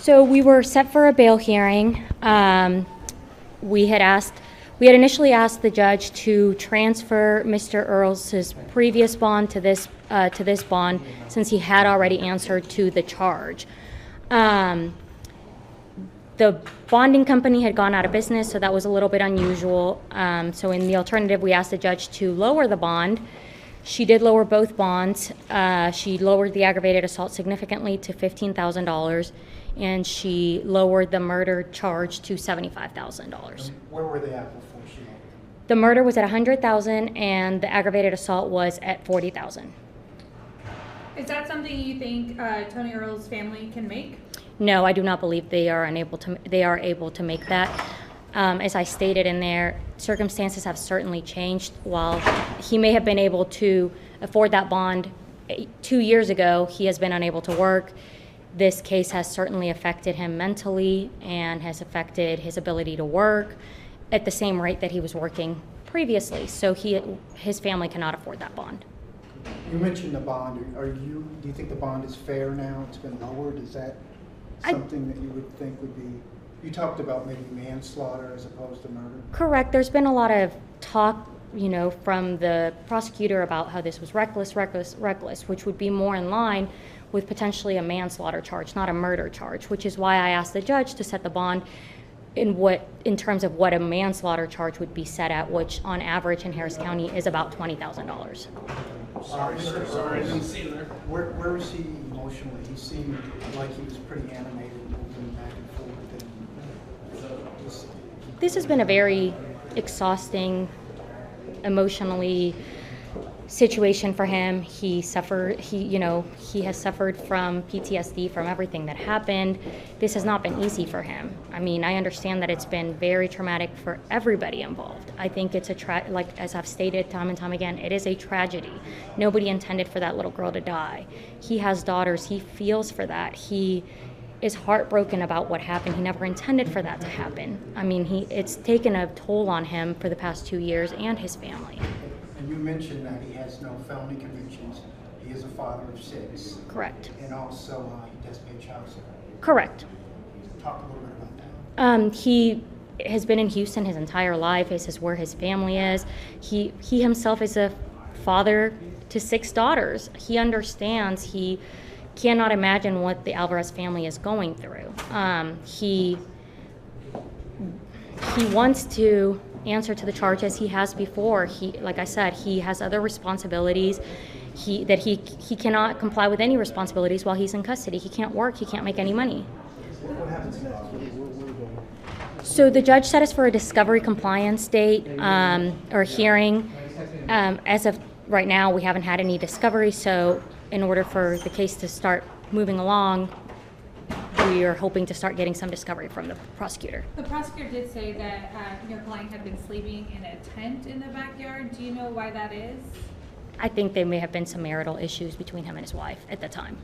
So we were set for a bail hearing. We had initially asked the judge to transfer Mr. Earls' previous bond to this bond, since he had already answered to the charge. The bonding company had gone out of business, so that was a little bit unusual. So in the alternative, we asked the judge to lower the bond. She did lower both bonds. She lowered the aggravated assault significantly to $15,000, and she lowered the murder charge to $75,000. Where were they at before she lowered them? The murder was at $100,000, and the aggravated assault was at $40,000. Is that something you think Tony Earls' family can make? No, I do not believe they are able to make that. As I stated in there, circumstances have certainly changed. While he may have been able to afford that bond 2 years ago, he has been unable to work. This case has certainly affected him mentally and has affected his ability to work at the same rate that he was working previously. So his family cannot afford that bond. You mentioned the bond. Do you think the bond is fair now? It's been lowered. Is that something that you would think would be? You talked about maybe manslaughter as opposed to murder. Correct. There's been a lot of talk, from the prosecutor about how this was reckless, which would be more in line with potentially a manslaughter charge, not a murder charge, which is why I asked the judge to set the bond in terms of what a manslaughter charge would be set at, which on average in Harris County is about $20,000. Sorry. Where was he emotionally? He seemed like he was pretty animated, moving back and forth. This has been a very exhausting, emotionally situation for him. He has suffered from PTSD from everything that happened. This has not been easy for him. I mean, I understand that it's been very traumatic for everybody involved. I think it's as I've stated time and time again, it is a tragedy. Nobody intended for that little girl to die. He has daughters. He feels for that. He is heartbroken about what happened. He never intended for that to happen. I mean, it's taken a toll on him for the past 2 years and his family. And you mentioned that he has no felony convictions. He is a father of 6. Correct. And also he does pay child support. Correct. Talk a little bit about that. He has been in Houston his entire life. This is where his family is. He himself is a father to 6 daughters. He understands. He cannot imagine what the Alvarez family is going through. He wants to answer to the charge as he has before. Like I said, he has other responsibilities. He cannot comply with any responsibilities while he's in custody. He can't work. He can't make any money. What happens next? So the judge set us for a discovery compliance date or hearing. As of right now, we haven't had any discovery. So in order for the case to start moving along, we are hoping to start getting some discovery from the prosecutor. The prosecutor did say that your client had been sleeping in a tent in the backyard. Do you know why that is? I think there may have been some marital issues between him and his wife at the time.